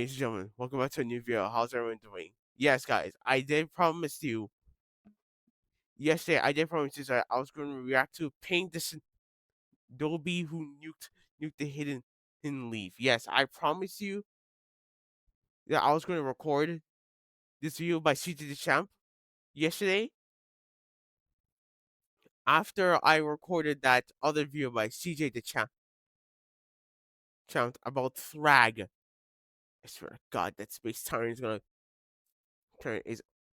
ladies and gentlemen, welcome back to a new video. How's everyone doing? Yes, guys, I did promise you yesterday. I did promise you that I was going to react to Pain this Dolby who nuked the hidden leaf. Yes, I promised you that I was going to record this video by CJ Dachamp yesterday. After I recorded that other video by CJ Dachamp about Thrag, I swear to God, that space time is gonna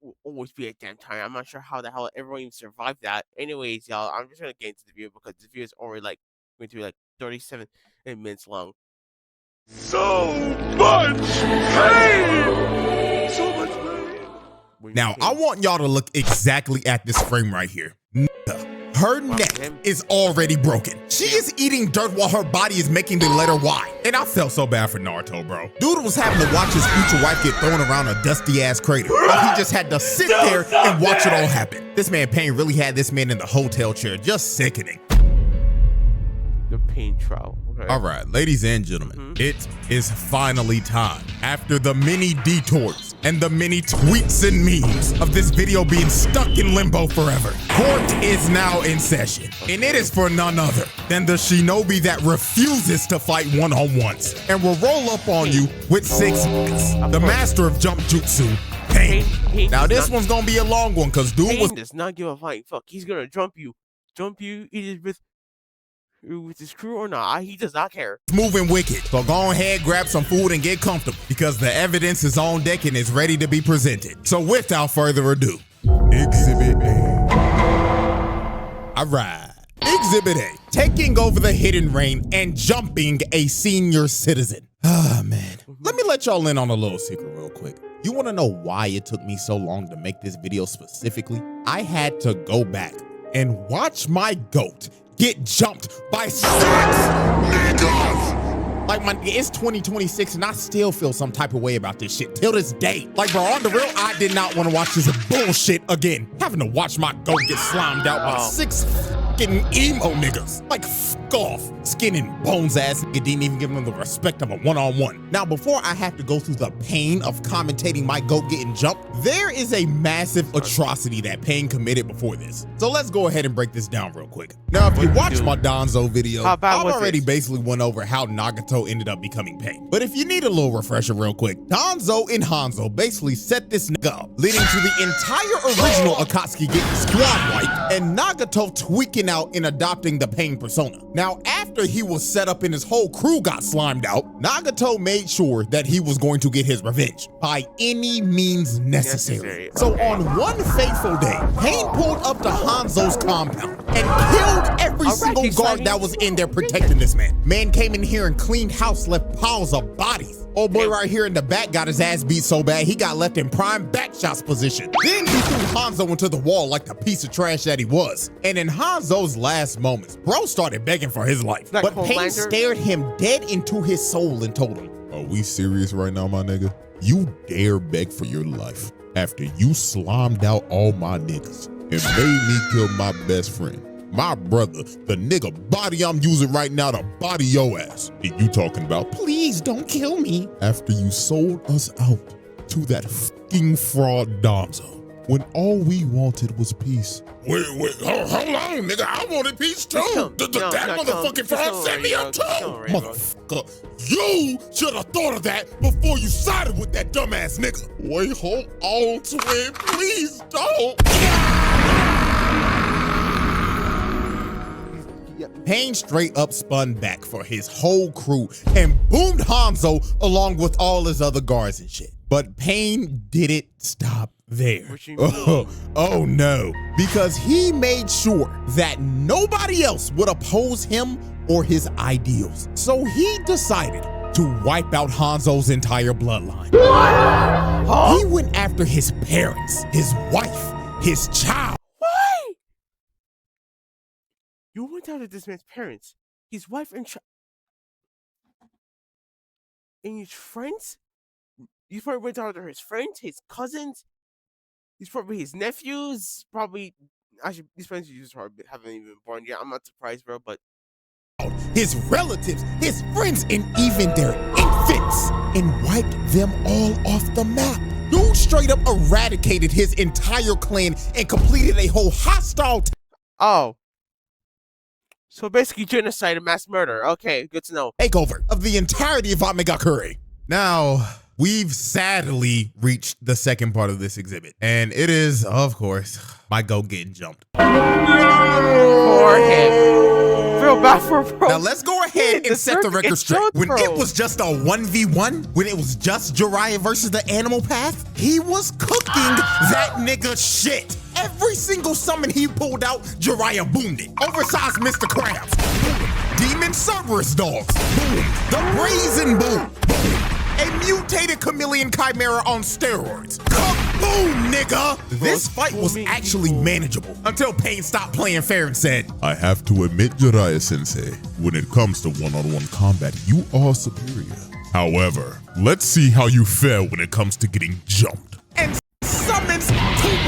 will always be a damn time. I'm not sure how the hell everyone even survived that. Anyways, y'all, I'm just gonna get into the video because the video is already going to be 37 minutes long. So much pain! So much pain! Now, I want y'all to look exactly at this frame right here. Her neck is already broken. She is eating dirt while her body is making the letter Y. And I felt so bad for Naruto, bro. Dude was having to watch his future wife get thrown around a dusty-ass crater. While he just had to sit there and watch it all happen. This man Pain really had this man in the hotel chair, just sickening. The Pain trial. Okay. All right, ladies and gentlemen, it is finally time. After the many detours and the many tweets and memes of this video being stuck in limbo forever, court is now in session, and it is for none other than the shinobi that refuses to fight one-on-ones and will roll up on you with 6 niggas. The master of jump jutsu, Pain. Now this one's gonna be a long one because dude does not give a flying fuck. He's gonna jump you either with his crew or not. He does not care. Moving wicked. So go ahead, grab some food and get comfortable because the evidence is on deck and is ready to be presented. So without further ado, Exhibit A. All right. Exhibit A, taking over the hidden rain and jumping a senior citizen. Ah, man. Let me let y'all in on a little secret real quick. You want to know why it took me so long to make this video specifically? I had to go back and watch my goat get jumped by 6 niggas. Like, it's 2026 and I still feel some type of way about this shit till this day. Like, bro, on the real, I did not want to watch this bullshit again. Having to watch my goat get slimed out by 6 fucking emo niggas. Like, fuck off. Skin and bones ass nigga didn't even give them the respect of a one-on-one. Now, before I have to go through the pain of commentating my goat getting jumped, there is a massive atrocity that Pain committed before this. So let's go ahead and break this down real quick. Now, if you watch my Donzo video, I've already basically went over how Nagato ended up becoming Pain. But if you need a little refresher real quick, Donzo and Hanzo basically set this nigga up, leading to the entire original Akatsuki getting squad wiped and Nagato tweaking out and adopting the Pain persona. Now, after he was set up and his whole crew got slimed out, Nagato made sure that he was going to get his revenge by any means necessary. So on one fateful day, Pain pulled up to Hanzo's compound and killed every single guard that was in there protecting this man. Man came in here and cleaned house, left piles of bodies. Old boy right here in the back got his ass beat so bad he got left in prime back shots position. Then he threw Hanzo into the wall like the piece of trash that he was. And in Hanzo's last moments, bro started begging for his life. But Pain stared him dead into his soul and told him, "Are we serious right now, my nigga? You dare beg for your life after you slimed out all my niggas and made me kill my best friend, my brother, the nigga body I'm using right now to body your ass. And you talking about, please don't kill me, after you sold us out to that fucking fraud Donzo when all we wanted was peace." Wait, hold on, nigga. I wanted peace too. That motherfucking fraud set me up too. Motherfucker, you should have thought of that before you sided with that dumbass nigga. Wait, hold on, twin. Please don't. Pain straight up spun back for his whole crew and boomed Hanzo along with all his other guards and shit. But Pain didn't stop there. Oh no, because he made sure that nobody else would oppose him or his ideals. So he decided to wipe out Hanzo's entire bloodline. He went after his parents, his wife, his child. You went out to this man's parents, his wife and his friends? You probably went out to his friends, his cousins, he's probably his nephews, probably, actually, these friends you just probably haven't even born yet. I'm not surprised, bro, but his relatives, his friends, and even their infants, and wiped them all off the map. Dude straight up eradicated his entire clan and completed a whole hostile Oh. So basically genocide and mass murder. Okay, good to know. takeover of the entirety of Amegakure. Now, we've sadly reached the second part of this exhibit, and it is, of course, my goat getting jumped. Poor him. Feel bad for bro. Now let's go ahead and set the record straight. When bro. it was just a 1v1, when it was just Jiraiya versus the Animal Path, he was cooking that nigga shit. Every single summon he pulled out, Jiraiya boomed it. Oversized Mr. Krabs, boom. Demon Cerberus dogs, boom. The Brazen Boom, boom. A mutated chameleon chimera on steroids. Kaboom, nigga! This fight was actually manageable until Pain stopped playing fair and said, I have to admit, Jiraiya-sensei, when it comes to one-on-one combat, you are superior. However, let's see how you fare when it comes to getting jumped. And summons 2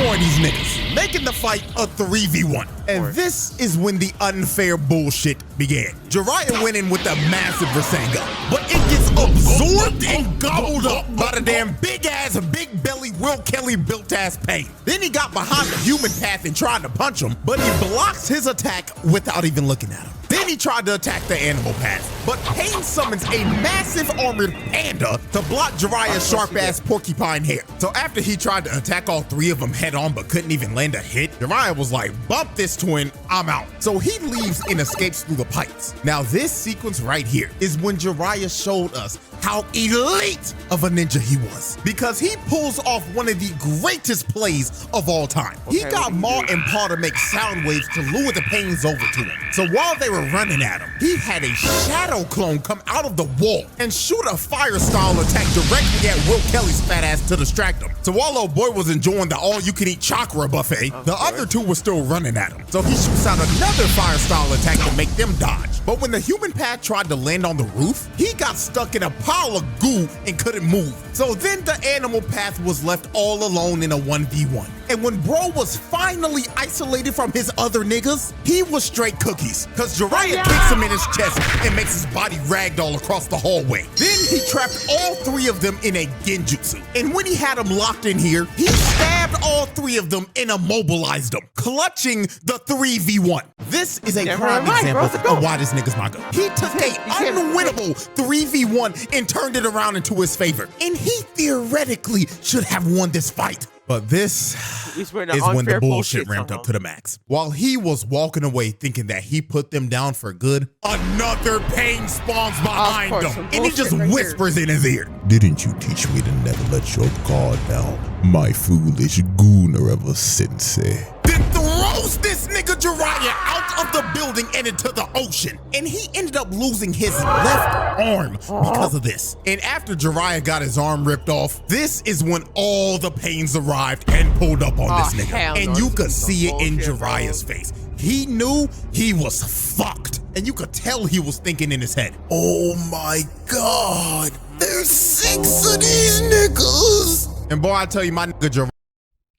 more of these niggas, making the fight a 3v1. And this is when the unfair bullshit began. Jiraiya went in with a massive Rasengan, but it gets absorbed and gobbled up by the damn big-ass, big-belly, Will Kelly built-ass Pain. Then he got behind the human path and tried to punch him, but he blocks his attack without even looking at him. Then he tried to attack the animal path, but Pain summons a massive armored panda to block Jiraiya's sharp-ass porcupine hair. So after he tried to attack all 3 of them head-on but couldn't even land a hit, Jiraiya was like, bump this twin, I'm out. So he leaves and escapes through the pipes. Now this sequence right here is when Jiraiya showed us how elite of a ninja he was, because he pulls off one of the greatest plays of all time. He got Ma and Pa to make sound waves to lure the Pains over to him. So while they were running at him, he had a shadow clone come out of the wall and shoot a fire style attack directly at Will Kelly's fat ass to distract him. So while old boy was enjoying the all-you-can-eat chakra buffet, the other 2 were still running at him. So he shoots out another fire style attack to make them dodge. But when the human pad tried to land on the roof, he got stuck in a pile of goo and couldn't move. So then the animal path was left all alone in a 1v1. And when bro was finally isolated from his other niggas, he was straight cookies, cause Jiraiya kicks him in his chest and makes his body ragdoll across the hallway. Then he trapped all 3 of them in a genjutsu. And when he had them locked in here, he stabbed all 3 of them and immobilized them, clutching the 3v1. This is a prime example of why this nigga's my goat. He took a unwinnable 3v1 and turned it around into his favor. And he theoretically should have won this fight. But this is when the bullshit ramped up to the max. While he was walking away thinking that he put them down for good, another Pain spawns behind him. And he just whispers in his ear, Didn't you teach me to never let your guard down, my foolish Goonereva-sensei? Then throws this nigga Jiraiya out of the building and into the ocean. And he ended up losing his left arm because of this. And after Jiraiya got his arm ripped off, this is when all the Pains arrived and pulled up on this nigga. And you could see it in Jiraiya's face. He knew he was fucked. And you could tell he was thinking in his head, oh my God, there's 6 of these niggas. And boy, I tell you, my nigga Jiraiya.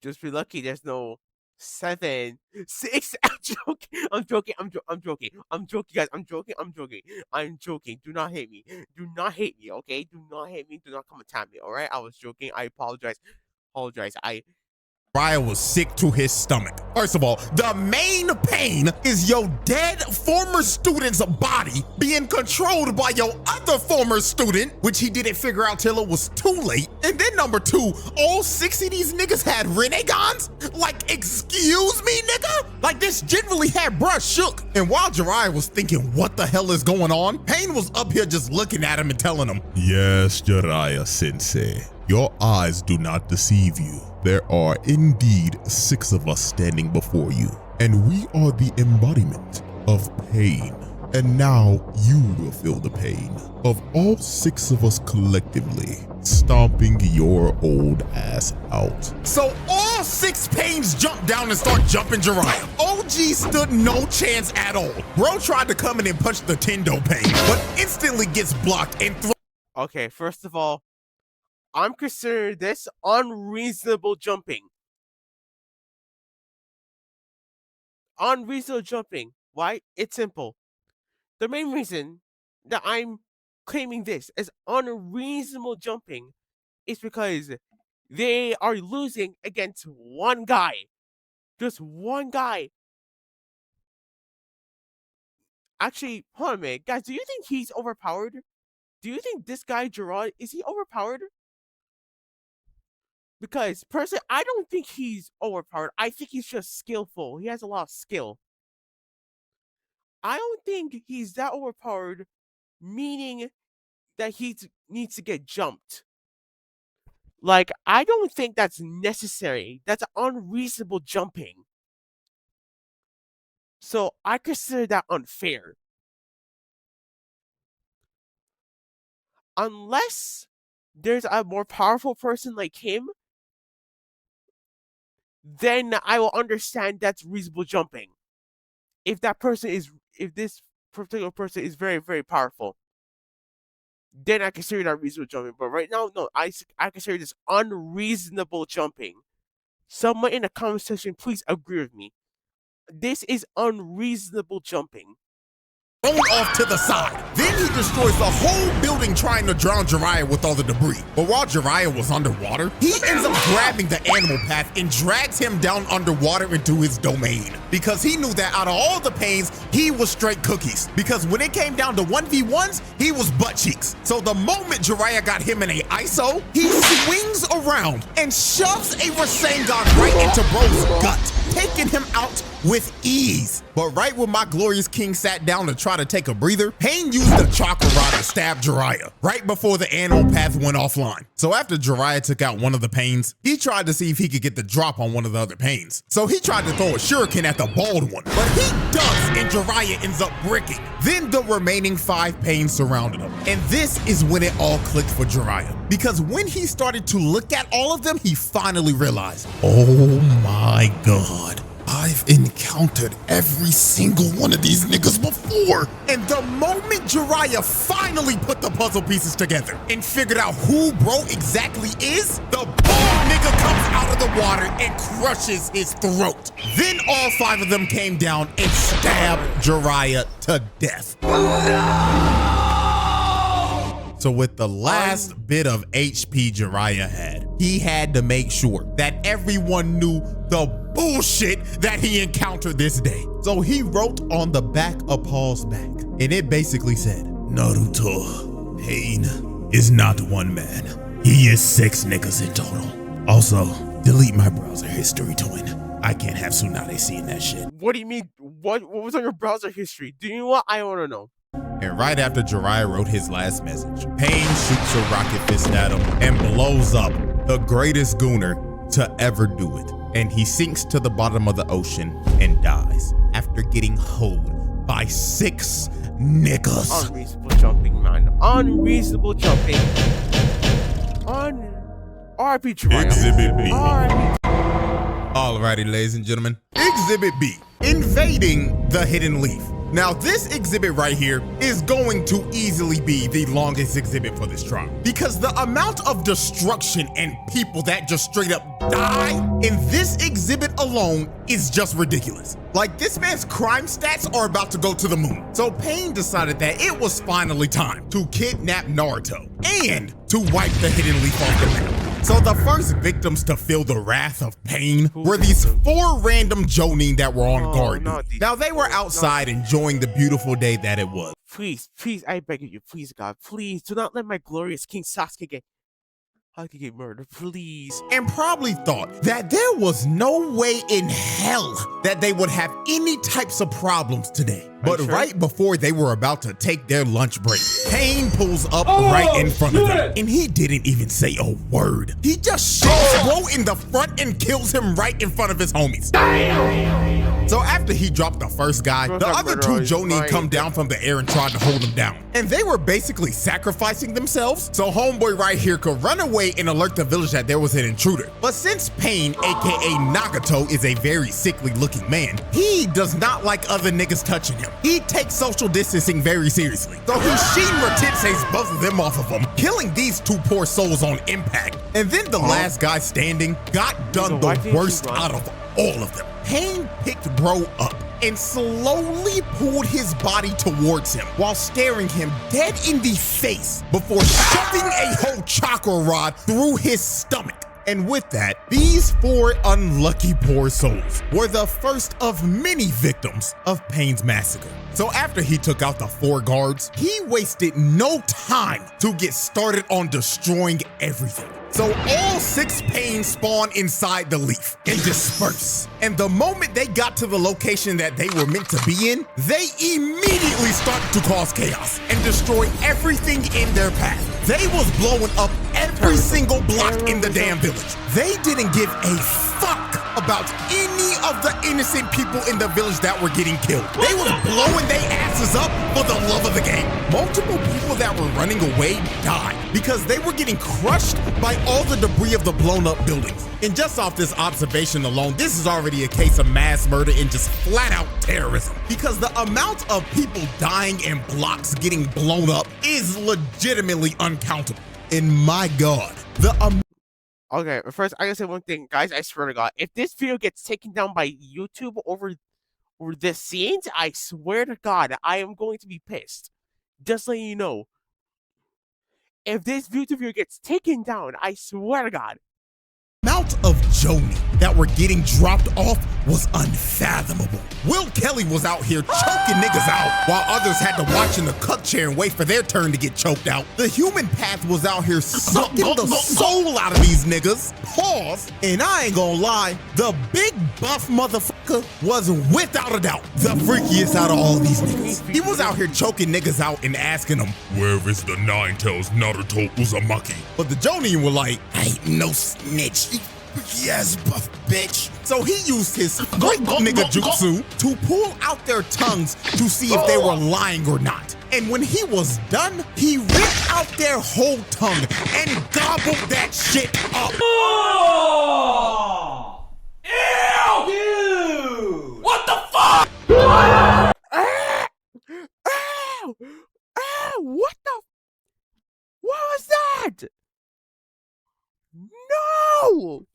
Just be lucky there's no 7, 6. I'm joking, guys. I'm joking. Do not hate me. Okay? Do not hate me. Do not come attack me. All right? I was joking. I apologize. Jiraiya was sick to his stomach. First of all, the main pain is your dead former student's body being controlled by your other former student, which he didn't figure out till it was too late. And then number 2, all 6 of these niggas had renegons? Like, excuse me, nigga? Like, this generally had bruh shook. And while Jiraiya was thinking, what the hell is going on? Pain was up here just looking at him and telling him, Yes, Jiraiya-sensei, your eyes do not deceive you. There are indeed 6 of us standing before you, and we are the embodiment of pain. And now you will feel the pain of all 6 of us collectively stomping your old ass out. So all 6 Pains jumped down and start jumping Jiraiya. OG stood no chance at all. Bro tried to come in and punch the Tendo Pain, but instantly gets blocked and thrown. Okay, first of all, I'm considering this unreasonable jumping. Why? It's simple. The main reason that I'm claiming this as unreasonable jumping is because they are losing against one guy. Just one guy. Actually, hold on a minute. Guys, do you think he's overpowered? Do you think this guy, Gerard, is he overpowered? Because, personally, I don't think he's overpowered. I think he's just skillful. He has a lot of skill. I don't think he's that overpowered, meaning that he needs to get jumped. Like, I don't think that's necessary. That's unreasonable jumping. So I consider that unfair. Unless there's a more powerful person like him, then I will understand that's reasonable jumping. If this particular person is very, very powerful, then I consider that reasonable jumping. But right now, no, I consider this unreasonable jumping. Someone in the comment section, please agree with me. This is unreasonable jumping. Thrown off to the side. Then he destroys the whole building trying to drown Jiraiya with all the debris. But while Jiraiya was underwater, he ends up grabbing the animal path and drags him down underwater into his domain. Because he knew that out of all the pains, he was straight cookies. Because when it came down to 1v1s, he was butt cheeks. So the moment Jiraiya got him in a ISO, he swings around and shoves a Rasengan right into bro's gut, taking him out with ease. But right when my glorious king sat down to try to take a breather, Pain used the chakra rod to stab Jiraiya right before the animal path went offline. So after Jiraiya took out one of the Pains, he tried to see if he could get the drop on one of the other Pains. So he tried to throw a shuriken at the bald one, but he does, and Jiraiya ends up bricking. Then the remaining 5 Pains surrounded him. And this is when it all clicked for Jiraiya. Because when he started to look at all of them, he finally realized, oh my God, I've encountered every single one of these niggas before. And the moment Jiraiya finally put the puzzle pieces together and figured out who bro exactly is, the bald nigga comes out of the water and crushes his throat. Then all 5 of them came down and stabbed Jiraiya to death. So with the last bit of HP Jiraiya had, he had to make sure that everyone knew the bullshit that he encountered this day. So he wrote on the back of Paul's back, and it basically said, Naruto, Pain is not one man. He is 6 niggas in total. Also, delete my browser history, twin. I can't have Tsunade seeing that shit. What do you mean? What was on your browser history? Do you know what? I want to know. And right after Jiraiya wrote his last message, Pain shoots a rocket fist at him and blows up the greatest gooner to ever do it. And he sinks to the bottom of the ocean and dies after getting hoed by 6 niggas. Unreasonable jumping, man. Unreasonable jumping. RP Jiraiya. Exhibit B. RP. Alrighty, ladies and gentlemen. Exhibit B. Invading the Hidden Leaf. Now, this exhibit right here is going to easily be the longest exhibit for this trial, because the amount of destruction and people that just straight up die in this exhibit alone is just ridiculous. Like, this man's crime stats are about to go to the moon. So Pain decided that it was finally time to kidnap Naruto and to wipe the Hidden Leaf off the map. So the first victims to feel the wrath of Pain were these 4 random Jonin that were on guard. Now they were outside enjoying the beautiful day that it was. Please, I beg of you, please, God, please, do not let my glorious King Sasuke get murdered, please. And probably thought that there was no way in hell that they would have any types of problems today. But right before they were about to take their lunch break, Pain pulls up right in front of them. And he didn't even say a word. He just shoots Bro in the front and kills him right in front of his homies. So after he dropped the first guy, the other 2 Jonin come down from the air and tried to hold him down. And they were basically sacrificing themselves so homeboy right here could run away and alert the village that there was an intruder. But since Pain, aka Nagato, is a very sickly looking man, he does not like other niggas touching him. He takes social distancing very seriously. So he Shinra Tensei's both of them off of him, killing these 2 poor souls on impact. And then the last guy standing got done the worst out of all of them. Pain picked Bro up and slowly pulled his body towards him while staring him dead in the face before shoving a whole chakra rod through his stomach. And with that, these 4 unlucky poor souls were the first of many victims of Pain's massacre. So after he took out the 4 guards, he wasted no time to get started on destroying everything. So all 6 Pains spawn inside the leaf and disperse. And the moment they got to the location that they were meant to be in, they immediately started to cause chaos and destroy everything in their path. They was blowing up every single block in the damn village. They didn't give a fuck about any of the innocent people in the village that were getting killed. They was blowing their asses up for the love of the game. Multiple people that were running away died because they were getting crushed by all the debris of the blown up buildings. And just off this observation alone, this is already a case of mass murder and just flat out terrorism. Because the amount of people dying and blocks getting blown up is legitimately uncountable. And my God, Okay, first I gotta say one thing, guys. I swear to God, if this video gets taken down by YouTube over this scenes, I swear to God, I am going to be pissed. Just letting you know. If this YouTube video gets taken down, I swear to God. The amount of Joni that were getting dropped off was unfathomable. Will Kelly was out here choking niggas out while others had to watch in the cut chair and wait for their turn to get choked out. The human path was out here sucking the soul out of these niggas. Pause. And I ain't gonna lie, the big buff motherfucker was without a doubt the freakiest out of all these niggas. He was out here choking niggas out and asking them, "Where is the 9 tails Naruto Uzumaki?" But the Jonin were like, "I ain't no snitch. Yes, buff bitch." So he used his great nigga jutsu to pull out their tongues to see if they were lying or not. And when he was done, he ripped out their whole tongue and gobbled that shit up. Oh! Ew! Dude! What the fuck? What the? What was that? No!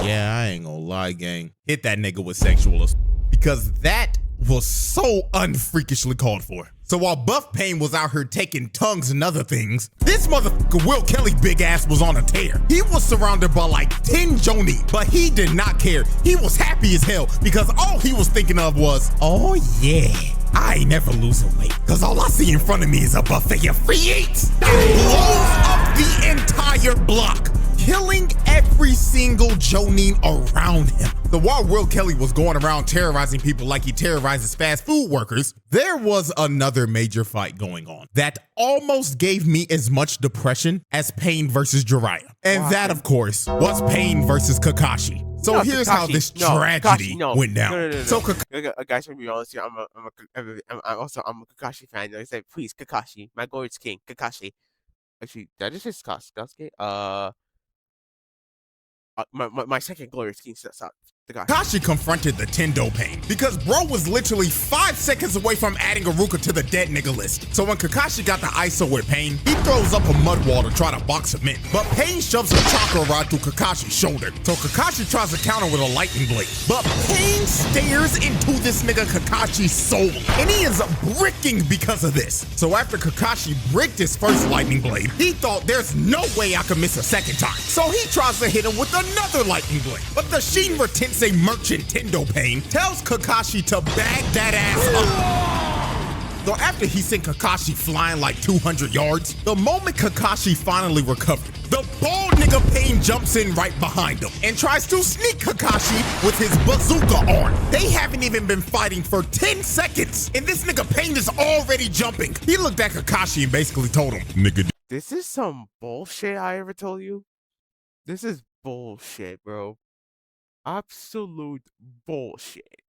Yeah, I ain't gonna lie, gang. Hit that nigga with sexual assault because that was so unfreakishly called for. So while Buff Pain was out here taking tongues and other things, this motherfucker Will Kelly big ass was on a tear. He was surrounded by like 10 Joni, but he did not care. He was happy as hell because all he was thinking of was, oh yeah, I ain't never losing weight because all I see in front of me is a buffet of free eats. It blows up the entire block, killing every single Jonin around him. So while Will Kelly was going around terrorizing people like he terrorizes fast food workers, there was another major fight going on that almost gave me as much depression as Pain versus Jiraiya. And that, of course, was Pain versus Kakashi. So here's how this tragedy went down. No. So guys, to be honest here, I'm a Kakashi fan. I said, please, Kakashi, my Lord's King, Kakashi. Actually, that is his Sasuke. My second glorious king Kakashi confronted the Tendo Pain because bro was literally 5 seconds away from adding Iruka to the dead nigga list. So when Kakashi got the ISO with Pain, he throws up a mud wall to try to box him in. But Pain shoves a chakra rod through Kakashi's shoulder. So Kakashi tries to counter with a lightning blade. But Pain stares into this nigga Kakashi's soul. And he is bricking because of this. So after Kakashi bricked his first lightning blade, he thought there's no way I could miss a second time. So he tries to hit him with another lightning blade. But the Shinra Tensei merchant Tendo Pain tells Kakashi to bag that ass up. So after he sent Kakashi flying like 200 yards, the moment Kakashi finally recovered, the bald nigga Pain jumps in right behind him and tries to sneak Kakashi with his bazooka arm. They haven't even been fighting for 10 seconds, and this nigga Pain is already jumping. He looked at Kakashi and basically told him, "Nigga, this is some bullshit I ever told you. This is bullshit, bro. Absolute bullshit.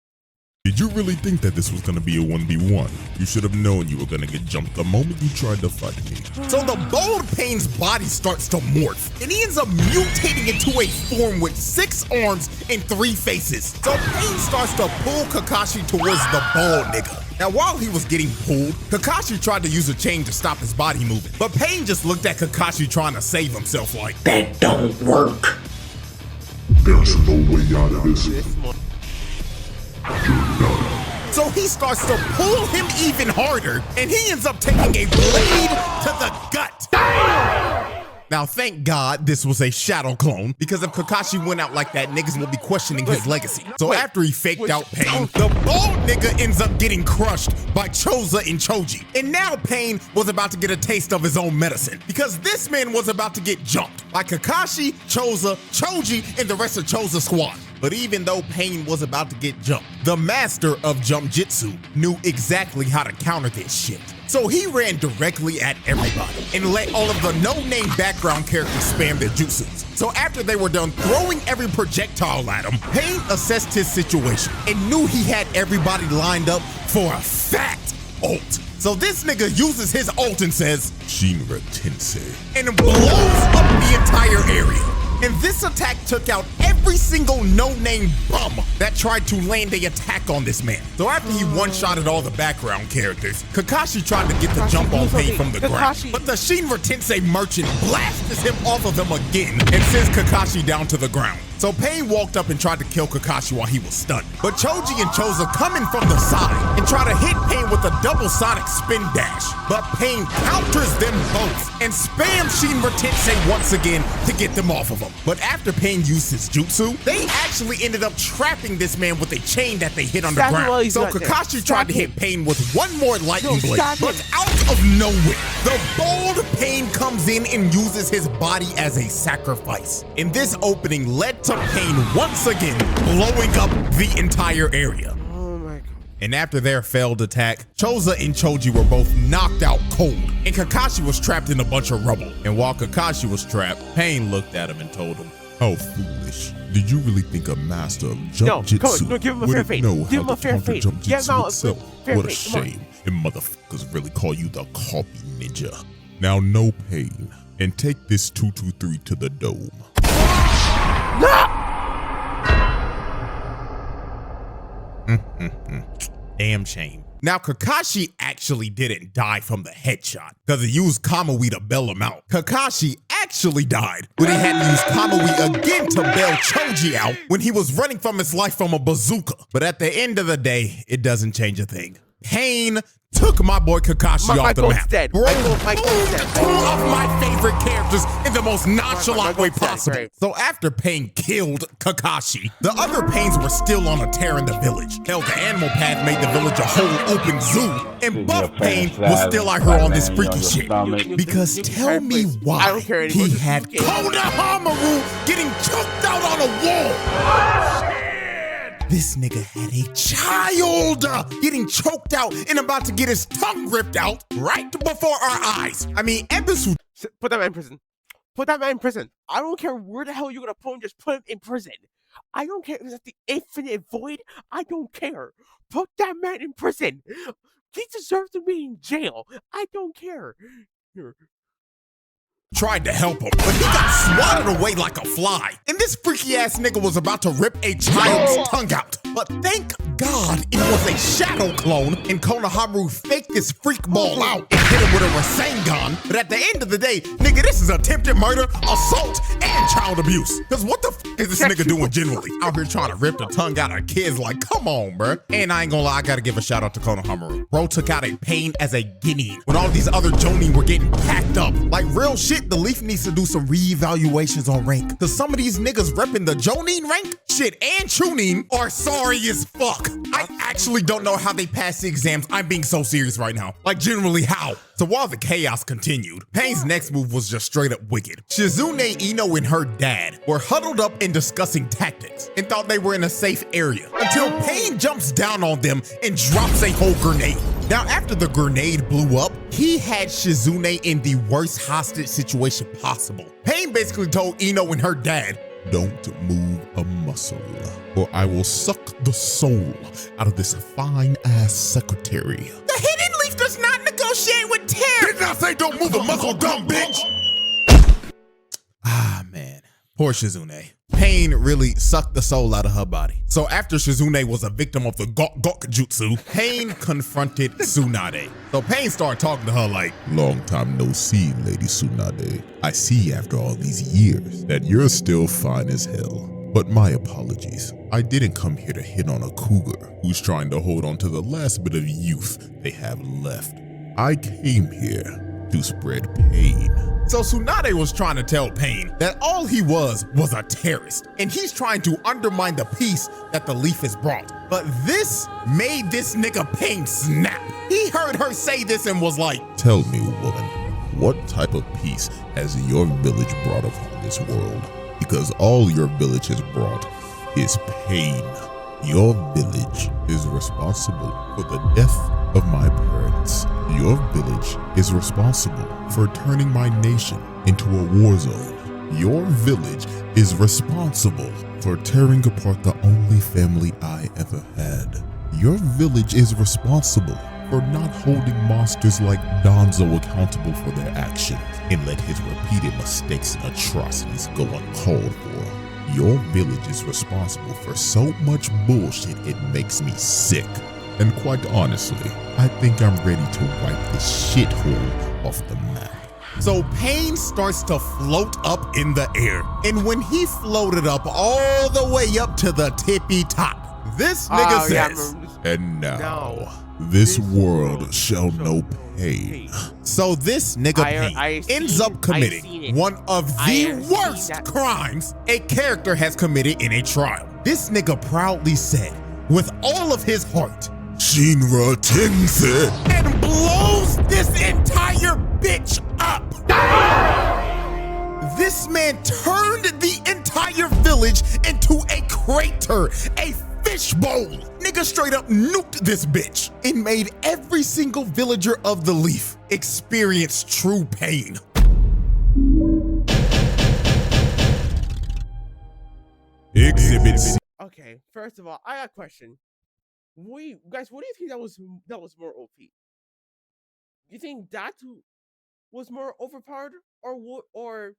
Did you really think that this was gonna be a 1v1? You should have known you were gonna get jumped the moment you tried to fight me." So the bold Pain's body starts to morph, and he ends up mutating into a form with 6 arms and 3 faces. So Pain starts to pull Kakashi towards the bald nigga. Now while he was getting pulled, Kakashi tried to use a chain to stop his body moving. But Pain just looked at Kakashi trying to save himself like, "That don't work. There's no way out of this. So he starts to pull him even harder, and he ends up taking a blade to the gut. Now, thank God this was a shadow clone, because if Kakashi went out like that, niggas will be questioning his legacy. So after he faked out Pain, the bald nigga ends up getting crushed by Choza and Choji. And now Pain was about to get a taste of his own medicine, because this man was about to get jumped by Kakashi, Choza, Choji, and the rest of Choza's squad. But even though Pain was about to get jumped, the master of Jump Jitsu knew exactly how to counter this shit. So he ran directly at everybody and let all of the no-name background characters spam their jutsus. So after they were done throwing every projectile at him, Pain assessed his situation and knew he had everybody lined up for a fat ult. So this nigga uses his ult and says, Shinra Tensei, and blows up the entire area. And this attack took out every single no-name bum that tried to land a attack on this man. So after he one-shotted all the background characters, Kakashi tried to get the jump on Pain from the ground. But the Shinra Tensei merchant blasts him off of him again and sends Kakashi down to the ground. So Pain walked up and tried to kill Kakashi while he was stunned. But Choji and Choza come in from the side and try to hit Pain with a double sonic spin dash. But Pain counters them both and spams Shinra Tensei once again to get them off of him. But after Pain used his jutsu, they actually ended up trapping this man with a chain that they hit underground. So Kakashi tried to hit Pain with one more lightning blade, but out of nowhere, the bald Pain comes in and uses his body as a sacrifice. And this opening led to Pain once again blowing up the entire area. Oh my God. And after their failed attack, Choza and Choji were both knocked out cold, and Kakashi was trapped in a bunch of rubble. And while Kakashi was trapped, Pain looked at him and told him, how foolish. Did you really think a master of Jump Jitsu no, give him a fair wouldn't fate. know Give him how a to fair counter fate. Jump Yeah, Jitsu no, itself? fair What a fate. Come on. shame. And motherfuckers really call you the copy ninja. Now, no Pain, and take this 223 to the dome. Damn shame. Now, Kakashi actually didn't die from the headshot because he used Kamui to bail him out. Kakashi actually died when he had to use Kamui again to bail Choji out when he was running from his life from a bazooka. But at the end of the day, it doesn't change a thing. Pain took my boy Kakashi off the map. Dead. Bro, My goat's dead. two of my favorite characters in the most nonchalant way possible. Right. So after Pain killed Kakashi, the other Pains were still on a tear in the village. Hell, the animal path made the village a whole open zoo. And Buff Pain was still out here on this freaky shit. Because tell me why he had Konohamaru getting choked out on a wall. This nigga had a child getting choked out and about to get his tongue ripped out right before our eyes. I mean, episode. Put that man in prison. Put that man in prison. I don't care where the hell you're gonna put him, just put him in prison. I don't care if it's at the infinite void. I don't care. Put that man in prison. He deserves to be in jail. I don't care. Here. Tried to help him, but he got swatted away like a fly. And this freaky ass nigga was about to rip a child's tongue out. But thank God it was a shadow clone, and Konohamaru faked this freak ball out and hit him with a Rasengan. But at the end of the day, nigga, this is attempted murder, assault, and child abuse. Cause what the f is this nigga doing generally? Out here trying to rip the tongue out of kids, like, come on, bruh. And I ain't gonna lie, I gotta give a shout out to Konohamaru. Bro took out a Pain as a guinea when all these other Jonin were getting packed up. Like real shit, the Leaf needs to do some reevaluations on rank. Cause some of these niggas repping the Jonin rank, shit, and Chunin are sorry as fuck. I actually don't know how they passed the exams. I'm being so serious right now. Like generally how? So while the chaos continued, Pain's next move was just straight up wicked. Shizune, Ino, and her dad were huddled up and discussing tactics and thought they were in a safe area until Pain jumps down on them and drops a whole grenade. Now, after the grenade blew up, he had Shizune in the worst hostage situation possible. Pain basically told Ino and her dad, Don't move a muscle, or I will suck the soul out of this fine-ass secretary. the Hidden Leaf does not negotiate with terror. Did not say don't move a muscle, dumb bitch! Ah, man. Poor Shizune. Pain really sucked the soul out of her body. So after Shizune was a victim of the Gok Jutsu, Pain confronted Tsunade. So Pain started talking to her like, Long time no see, Lady Tsunade. I see after all these years that you're still fine as hell. But my apologies. I didn't come here to hit on a cougar who's trying to hold on to the last bit of youth they have left. I came here to spread pain. So Tsunade was trying to tell Pain that all he was a terrorist, and he's trying to undermine the peace that the leaf has brought. But this made this nigga Pain snap. He heard her say this and was like, Tell me, woman, what type of peace has your village brought upon this world? Because all your village has brought is pain. Your village is responsible for the death of my parents. Your village is responsible for turning my nation into a war zone. Your village is responsible for tearing apart the only family I ever had. Your village is responsible for not holding monsters like Donzo accountable for their actions and let his repeated mistakes and atrocities go uncalled for. Your village is responsible for so much bullshit it makes me sick. And quite honestly, I think I'm ready to wipe this shithole off the map. So Pain starts to float up in the air. And when he floated up all the way up to the tippy top, this nigga says, And now, this world shall know pain. So this nigga Pain ends up committing one of the worst crimes a character has committed in a trial. This nigga proudly said, with all of his heart, Shinra Tensei, and blows this entire bitch up. This man turned the entire village into a crater, a fishbowl. Nigga straight up nuked this bitch and made every single villager of the Leaf experience true pain. Exhibit C. Okay, first of all, I got a question. Guys, what do you think that was more OP? Do you think Datu was more overpowered, or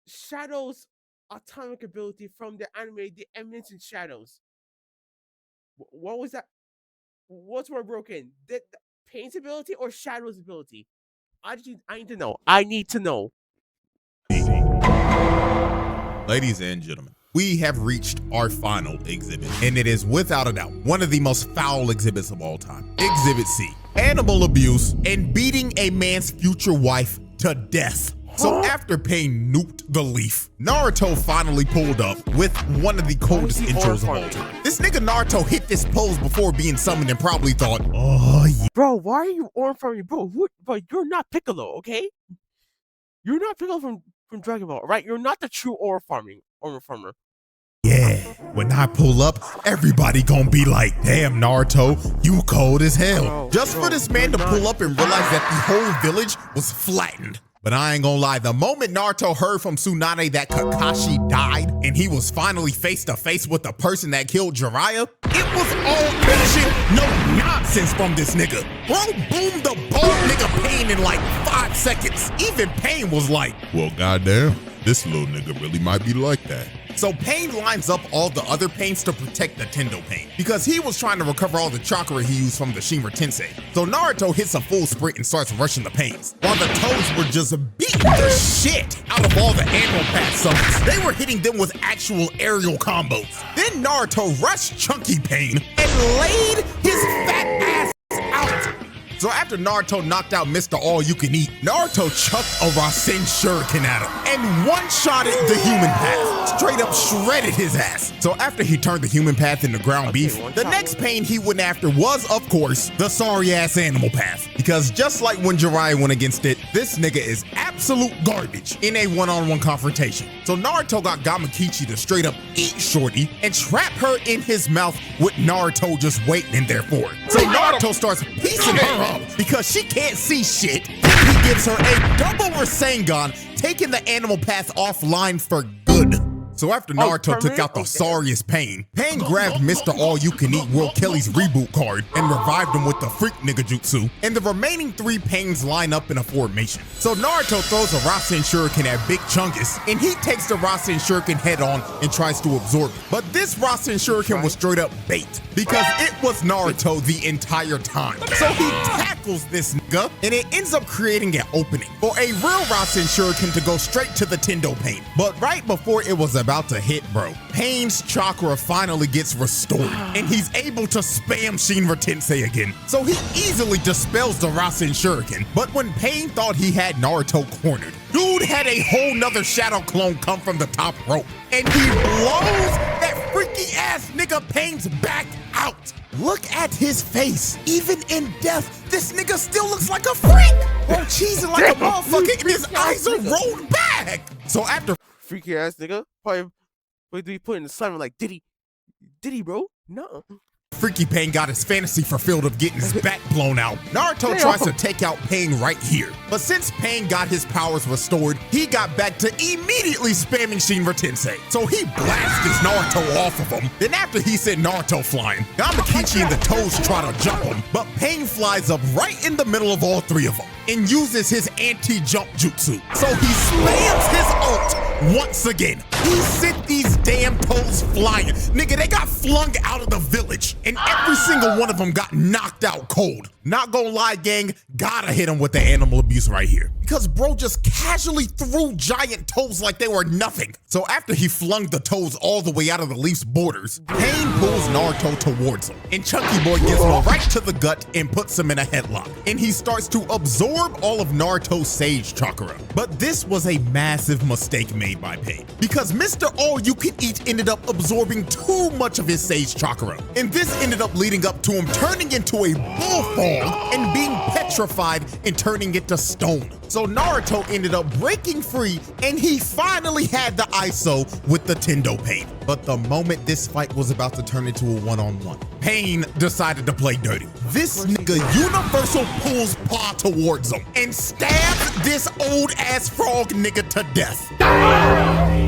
Shadow's atomic ability from the anime The Eminence in Shadows? What was that? What's more broken? The Pain's ability or Shadow's ability? I need to know. I need to know. Ladies and gentlemen, we have reached our final exhibit, and it is without a doubt one of the most foul exhibits of all time. Exhibit C, animal abuse and beating a man's future wife to death. So after Pain nuked the Leaf, Naruto finally pulled up with one of the coldest intros of all time. This nigga Naruto hit this pose before being summoned and probably thought, oh yeah. Bro, why are you on farming? Bro, but you're not Piccolo, okay? You're not Piccolo from Dragon Ball, right? You're not the true ore farmer. Yeah, when I pull up, everybody gonna be like, damn Naruto, you cold as hell. Just for this man to pull up and realize that the whole village was flattened. But I ain't gonna lie, the moment Naruto heard from Tsunade that Kakashi died and he was finally face to face with the person that killed Jiraiya, it was all patient, no nonsense from this nigga. Bro boomed the bald nigga Pain in like 5 seconds. Even Pain was like, well, goddamn, this little nigga really might be like that. So Pain lines up all the other Pains to protect the Tendo Pain because he was trying to recover all the chakra he used from the Shinra Tensei. So Naruto hits a full sprint and starts rushing the Pains, while the Toads were just beating the shit out of all the animal path summons. They were hitting them with actual aerial combos. Then Naruto rushed Chunky Pain and laid his fat ass out. So after Naruto knocked out Mr. All-You-Can-Eat, Naruto chucked a Rasen Shuriken at him and one-shotted the human path. Straight up shredded his ass. So after he turned the human path into ground beef, the next Pain he went after was, of course, the sorry-ass animal path. Because just like when Jiraiya went against it, this nigga is absolute garbage in a one-on-one confrontation. So Naruto got Gamakichi to straight up eat Shorty and trap her in his mouth with Naruto just waiting in there for it. So Naruto starts piecing her up because she can't see shit. Then he gives her a double Rasengan, taking the animal path offline for good. So after Naruto took out the sorriest Pain, Pain grabbed Mr. All-You-Can-Eat World Kelly's reboot card and revived him with the Freak Nigga Jutsu, and the remaining 3 Pains line up in a formation. So Naruto throws a Rasen Shuriken at Big Chungus, and he takes the Rasen Shuriken head on and tries to absorb it. But this Rasen Shuriken was straight up bait, because it was Naruto the entire time. So he tapped tackles this nigga, and it ends up creating an opening for a real Rasen Shuriken to go straight to the Tendo Pain. But right before it was about to hit, bro, Pain's chakra finally gets restored, and he's able to spam Shinra Tensei again. So he easily dispels the Rasen Shuriken. But when Pain thought he had Naruto cornered, dude had a whole nother shadow clone come from the top rope, and he blows that freaky ass nigga Pain's back out. Look at his face. Even in death, this nigga still looks like a freak. Bro, cheesing like a motherfucker, and his eyes are rolled back. So after Freaky ass nigga. Probably be put in the sun like, did he, bro? No. Freaky Pain got his fantasy fulfilled of getting his back blown out, Naruto tries to take out Pain right here. But since Pain got his powers restored, he got back to immediately spamming Shinra Tensei. So he blasted Naruto off of him. Then after he sent Naruto flying, Yamakichi and the Toads try to jump him, but Pain flies up right in the middle of all three of them and uses his anti-jump jutsu. So he spams his ult once again. He sent these damn Toads flying. Nigga, they got flung out of the village, and every single one of them got knocked out cold. Not gonna lie, gang, gotta hit him with the animal abuse right here. Because bro just casually threw giant toads like they were nothing. So after he flung the toads all the way out of the Leaf's borders, Pain pulls Naruto towards him, and Chunky Boy gives him right to the gut and puts him in a headlock. And he starts to absorb all of Naruto's Sage Chakra. But this was a massive mistake made by Pain, because Mr. All-You-Can-Eat ended up absorbing too much of his Sage Chakra. And this ended up leading up to him turning into a bullfrog and being petrified and turning into stone. So Naruto ended up breaking free, and he finally had the ISO with the Tendo Pain. But the moment this fight was about to turn into a one-on-one, Pain decided to play dirty. This nigga universal pulls paw towards him and stabs this old-ass frog nigga to death.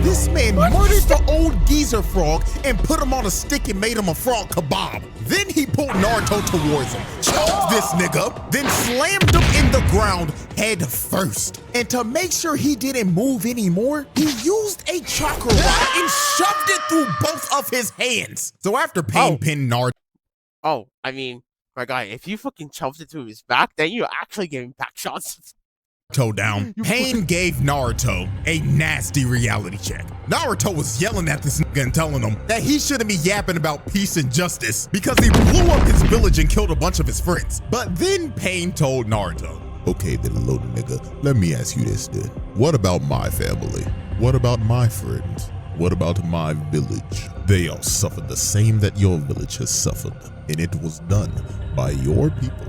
This man murdered the old geezer frog and put him on a stick and made him a frog kebab. Then he pulled Naruto towards him, choked this nigga, then slammed him in the ground head first. And to make sure he didn't move anymore, he used a chakra rod and shoved it through both of his hands. So after Pain pinned Naruto, I mean, my guy, if you fucking shoved it to his back, then you're actually getting back shots. down, Pain gave Naruto a nasty reality check. Naruto was yelling at this nigga and telling him that he shouldn't be yapping about peace and justice because he blew up his village and killed a bunch of his friends. But then Pain told Naruto, Okay then, little nigga, let me ask you this then. What about my family? What about my friends? What about my village? They all suffered the same that your village has suffered, and it was done by your people.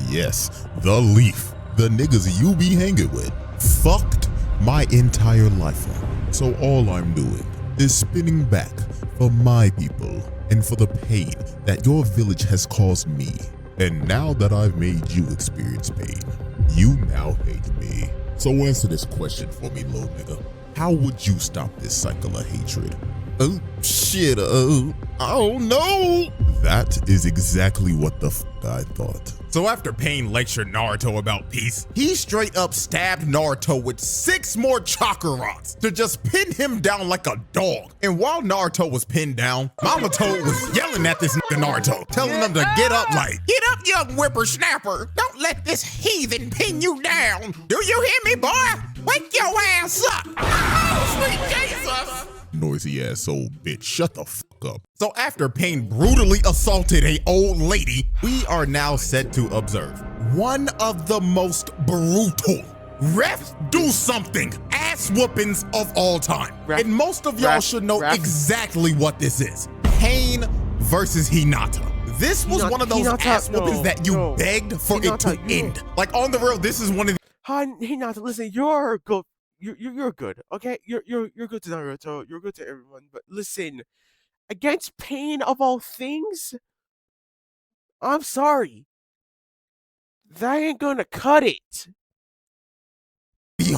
Yes, the Leaf, the niggas you be hanging with, fucked my entire life up. So all I'm doing is spinning back for my people and for the pain that your village has caused me. And now that I've made you experience pain, you now hate me. So answer this question for me, little nigga. How would you stop this cycle of hatred? Oh shit, I don't know. That is exactly what the fuck I thought. So after Pain lectured Naruto about peace, he straight up stabbed Naruto with 6 more chakra rods to just pin him down like a dog. And while Naruto was pinned down, Mama Toad was yelling at this nigga Naruto, telling him to get up like, "Get up, young whippersnapper. Don't let this heathen pin you down. Do you hear me, boy? Wake your ass up." Oh, sweet Jesus. Noisy ass old bitch, shut the fuck up. So after Pain brutally assaulted a old lady, we are now set to observe one of the most brutal ref do something ass whoopings of all time. And most of y'all should know exactly what this is. Pain versus Hinata. This was one of those ass whoopings that you begged for it to end. Like on the real, this is one of the Hinata, listen, you're good. You're good, okay? You're good to Naruto. You're good to everyone. But listen, against Pain of all things, I'm sorry, that ain't gonna cut it.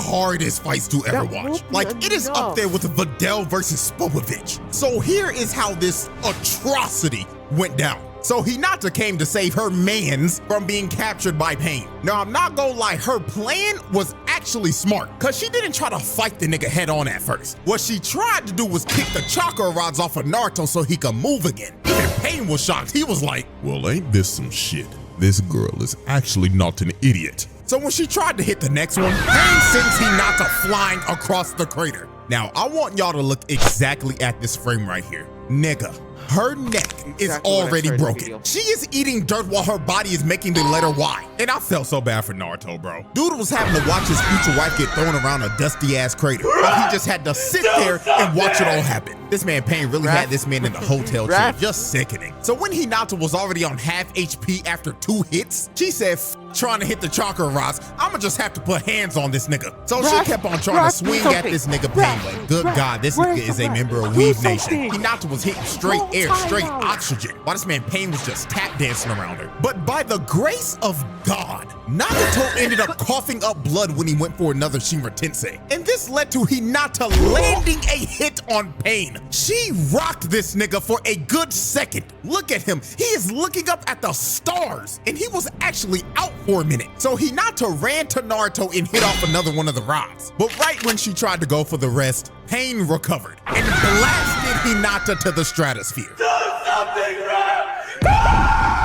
hardest fights to ever watch. Like, it is up there with Vidal versus Spopovich. So here is how this atrocity went down. So Hinata came to save her mans from being captured by Pain. Now, I'm not gonna lie, her plan was actually smart, cause she didn't try to fight the nigga head on at first. What she tried to do was kick the chakra rods off of Naruto so he could move again. Even Pain was shocked. He was like, well, ain't this some shit? This girl is actually not an idiot. So when she tried to hit the next one, Pain sends Hinata flying across the crater. Now, I want y'all to look exactly at this frame right here. Nigga, her neck is already broken. She is eating dirt while her body is making the letter Y. And I felt so bad for Naruto, bro. Dude was having to watch his future wife get thrown around a dusty-ass crater. But he just had to sit there and watch it all happen. This man Pain really had this man in the hotel chair, just sickening. So when Hinata was already on half HP after 2 hits, she said, trying to hit the chakra rods, I'ma just have to put hands on this nigga. So she kept on trying to swing at this nigga Pain, but good God, this nigga is a member of Weave Nation. Hinata was hitting straight air, straight oxygen, while this man Pain was just tap dancing around her. But by the grace of God, Nagato ended up coughing up blood when he went for another Shinra Tensei. And this led to Hinata landing a hit on Pain. She rocked this nigga for a good second. Look at him, he is looking up at the stars, and he was actually out for a minute. So Hinata ran to Naruto and hit off another one of the rods. But right when she tried to go for the rest, Pain recovered and blasted Hinata to the stratosphere. Do something,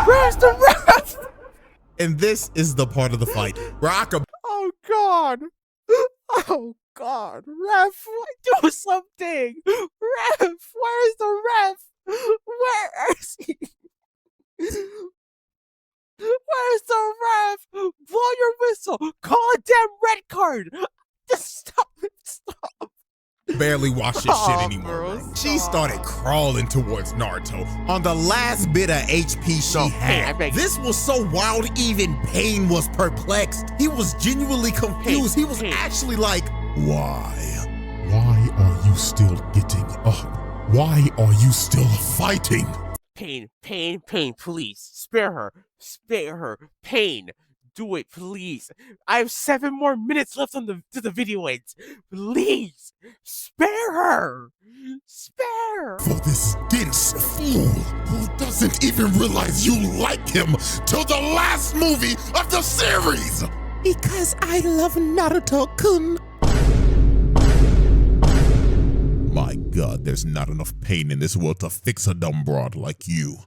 Where's the ref? And this is the part of the fight where I could. Oh God. Oh God. Ref, do something. Ref, where's the ref? Where is he? Where's the ref? Blow your whistle. Call a damn red card. Just stop it. Stop. Barely watch this shit anymore, bro. She started crawling towards Naruto on the last bit of HP she had. This was so wild, even Pain was perplexed. He was genuinely confused. He was actually like, Why? Why are you still getting up? Why are you still fighting? Pain, please. Spare her. Pain. Do it, please. I have 7 more minutes left on the video ends. Please, spare her. Spare. For this dense fool who doesn't even realize you like him till the last movie of the series. because I love Naruto-kun. My God, there's not enough pain in this world to fix a dumb broad like you.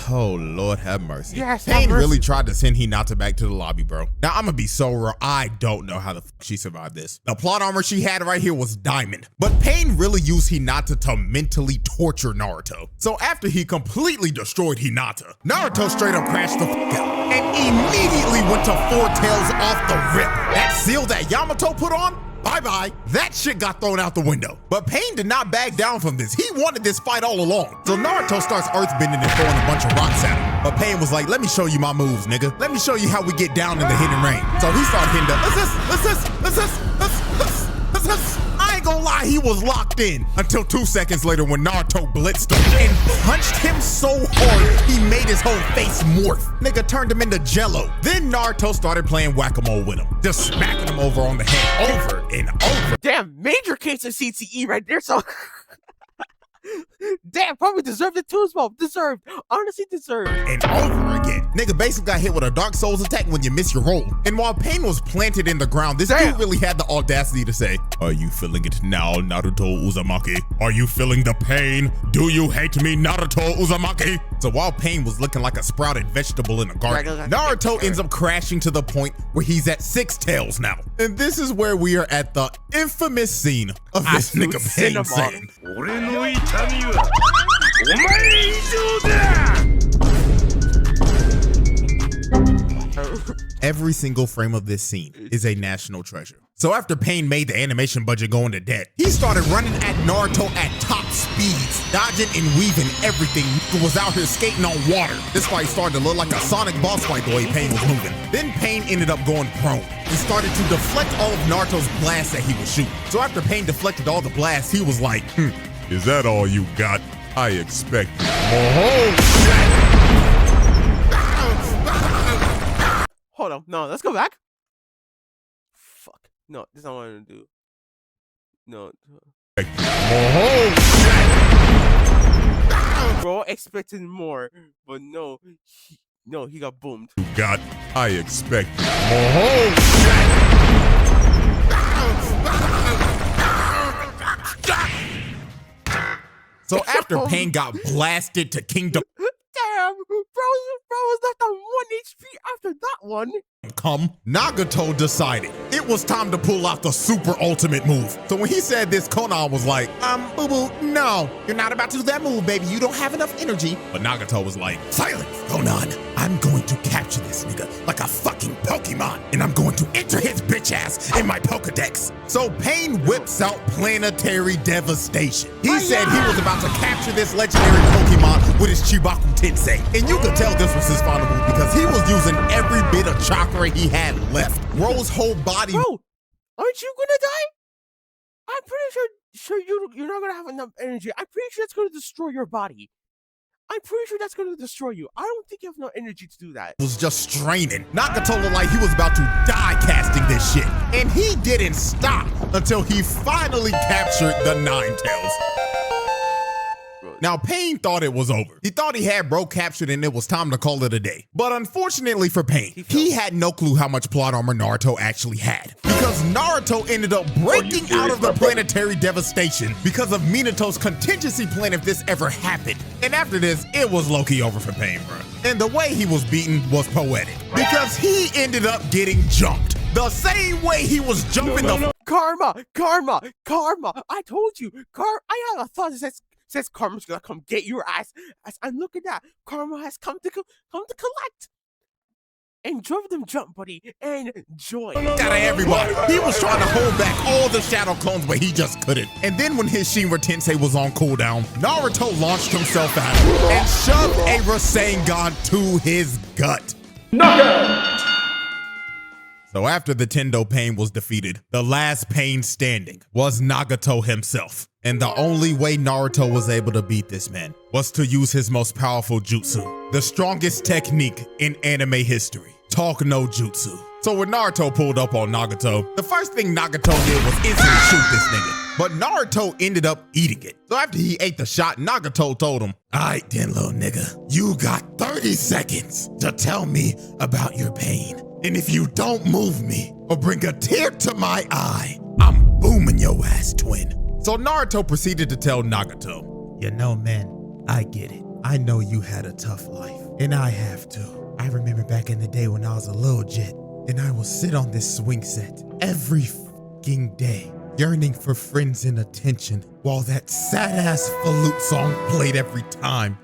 Oh, Lord have mercy. Yes, Pain have mercy. really tried to send Hinata back to the lobby, bro. Now, I'm gonna be so real. I don't know how the fuck she survived this. The plot armor she had right here was diamond. But Pain really used Hinata to mentally torture Naruto. So after he completely destroyed Hinata, Naruto straight up crashed the fuck out and immediately went to 4 tails off the rip. That seal that Yamato put on? Bye-bye. That shit got thrown out the window. But Pain did not back down from this. He wanted this fight all along. So Naruto starts earthbending and throwing a bunch of rocks at him. But Pain was like, let me show you my moves, nigga. Let me show you how we get down in the hidden rain. So he started hitting I ain't gonna lie, he was locked in. Until 2 seconds later when Naruto blitzed him and punched him so hard, he made his whole face morph. Nigga turned him into jello. Then Naruto started playing whack-a-mole with him. Just smacking him over on the head over and over. Damn, major case of CTE right there, so... Damn, probably deserved it too, Smoke. Deserved. Honestly deserved. And over again. Nigga basically got hit with a Dark Souls attack when you miss your roll. And while Pain was planted in the ground, this dude really had the audacity to say, Are you feeling it now, Naruto Uzumaki? Are you feeling the pain? Do you hate me, Naruto Uzumaki? So while Pain was looking like a sprouted vegetable in a garden, Naruto ends up crashing to the point where he's at 6 tails now. And this is where we are at the infamous scene of this nigga Pain saying, every single frame of this scene is a national treasure. So after Pain made the animation budget go into debt, he started running at Naruto at top speeds, dodging and weaving everything. He was out here skating on water. This fight started to look like a Sonic boss fight the way Pain was moving. Then Pain ended up going prone and started to deflect all of Naruto's blasts that he was shooting. So after Pain deflected all the blasts, he was like, Is that all you got? I expect Hold on. No, let's go back. Fuck. No, this is not what I'm gonna do. No. Bro, expecting more, but no. He got boomed. You got, I expect So after Pain got blasted to Kingdom Damn, bro was left on 1 HP after that one. Come, Nagato decided it was time to pull out the super ultimate move. So when he said this, Konan was like, boo-boo, no, you're not about to do that move, baby. You don't have enough energy. But Nagato was like, silence, Konan. I'm going to capture this nigga like a fucking Pokemon, and I'm going to enter his bitch ass in my Pokedex. So Pain whips out Planetary Devastation. He said he was about to capture this legendary Pokemon with his Chibaku Tensei. And you could tell this was his final move because he was using every bit of chakra he had left. Ro's whole body. Bro, aren't you gonna die? I'm pretty sure you're not gonna have enough energy. I'm pretty sure that's gonna destroy your body. I'm pretty sure that's gonna destroy you. I don't think you have enough energy to do that. Was just straining. Nagato looked like he was about to die casting this shit. And he didn't stop until he finally captured the Ninetales. Now, Pain thought it was over. He thought he had Bro captured and it was time to call it a day. But unfortunately for Pain, he had no clue how much plot armor Naruto actually had. Because Naruto ended up breaking out of the Planetary Devastation because of Minato's contingency plan if this ever happened. And after this, it was low-key over for Pain, bro. And the way he was beaten was poetic. Because he ended up getting jumped. The same way he was jumping Karma! I told you, I have a thought that says Karma's gonna come get your ass. And look at that, Karma has come to collect. Enjoy them jump, buddy. Enjoy. Out of everybody. He was trying to hold back all the shadow clones, but he just couldn't. And then when his Shinra Tensei was on cooldown, Naruto launched himself at him and shoved a Rasengan to his gut. Knockout! So after the Tendo Pain was defeated, the last Pain standing was Nagato himself. And the only way Naruto was able to beat this man was to use his most powerful jutsu, the strongest technique in anime history, Talk no Jutsu. So when Naruto pulled up on Nagato, the first thing Nagato did was instantly shoot this nigga. But Naruto ended up eating it. So after he ate the shot, Nagato told him, "Alright then, little nigga, you got 30 seconds to tell me about your pain. And if you don't move me or bring a tear to my eye, I'm booming your ass, twin." So Naruto proceeded to tell Nagato, "You know, man, I get it. I know you had a tough life, and I have too. I remember back in the day when I was a little jit, and I would sit on this swing set every fucking day, yearning for friends and attention, while that sad-ass flute song played every time.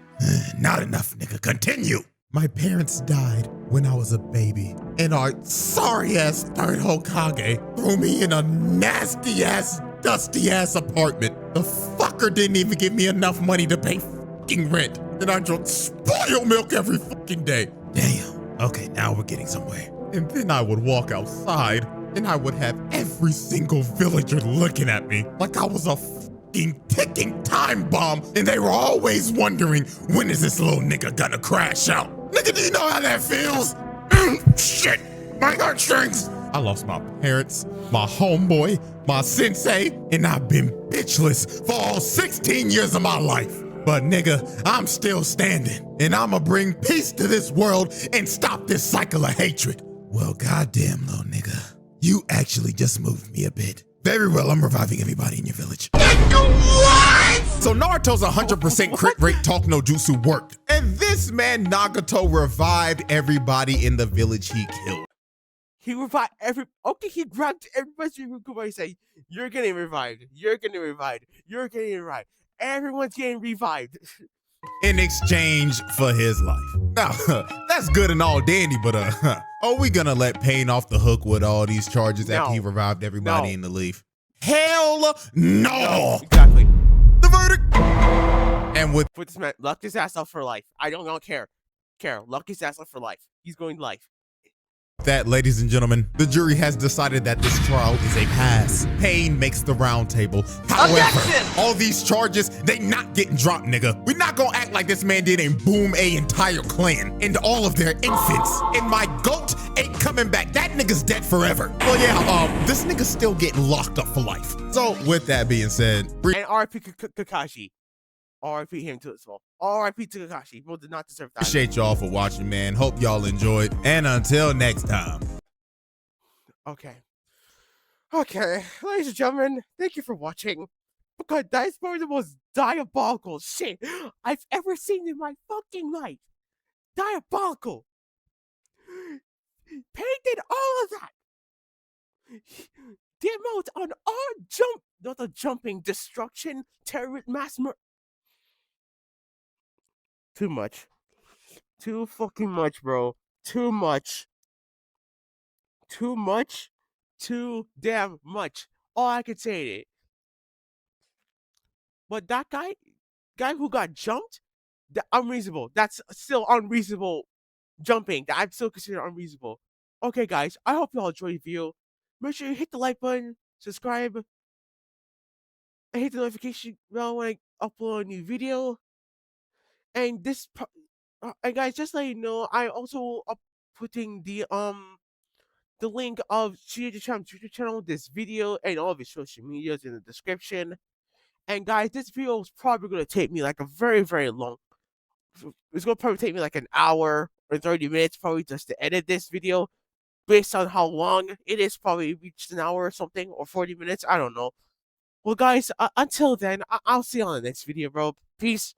Not enough, nigga. Continue. My parents died when I was a baby, and our sorry-ass third Hokage threw me in a nasty-ass, dusty-ass apartment. The fucker didn't even give me enough money to pay fucking rent, and I drank spoiled milk every fucking day. Damn. Okay, now we're getting somewhere. And then I would walk outside, and I would have every single villager looking at me like I was a fucking ticking time bomb, and they were always wondering, when is this little nigga gonna crash out? Nigga, do you know how that feels? Shit, my heartstrings. I lost my parents, my homeboy, my sensei, and I've been bitchless for all 16 years of my life. But nigga, I'm still standing, and I'ma bring peace to this world and stop this cycle of hatred. Well, goddamn, little nigga, you actually just moved me a bit. Very well, I'm reviving everybody in your village. What? So Naruto's 100% crit rate Talk no Jutsu worked, and this man Nagato revived everybody in the village he killed. He revived he grabbed everybody and said, "You're getting revived. You're getting revived. You're getting revived. Everyone's getting revived." In exchange for his life. Now, that's good and all dandy, but are we gonna let Pain off the hook with all these charges after he revived everybody in the leaf? Hell no! Exactly. The verdict! And with Put this man, lock his ass up for life. I don't care. Lock his ass up for life. He's going to life. that, ladies and gentlemen, the jury has decided that this trial is a pass. Pain makes the round table. However, all these charges, they not getting dropped, nigga. We not gonna act like this man did and boom a entire clan and all of their infants. And my goat ain't coming back. That nigga's dead forever. Well, yeah, this nigga's still getting locked up for life. So with that being said, and R.I.P. Kakashi. R.I.P. him too as well. R.I.P. to Kakashi. People did not deserve that. Appreciate y'all for watching, man. Hope y'all enjoyed. And until next time. Okay. Ladies and gentlemen, thank you for watching. because that is probably the most diabolical shit I've ever seen in my fucking life. Diabolical. Painted all of that. The amount on all jump, not a jumping, destruction, terror, mass murder. Too much. Too fucking much, bro. Too much. Too much. Too damn much. All I can say is, but that guy who got jumped, unreasonable. That's still unreasonable jumping. That I'm still considered unreasonable. Okay, guys, I hope you all enjoyed the video. Make sure you hit the like button, subscribe, and hit the notification bell when I upload a new video. And and guys, just let you know, I also putting the link of Dachamp's YouTube channel, this video, and all of his social medias in the description. And guys, this video is probably gonna take me like a very, very long. It's gonna probably take me like an hour or 30 minutes probably just to edit this video. Based on how long it is, probably reached an hour or something, or 40 minutes. I don't know. Well, guys, until then, I'll see you on the next video, bro. Peace.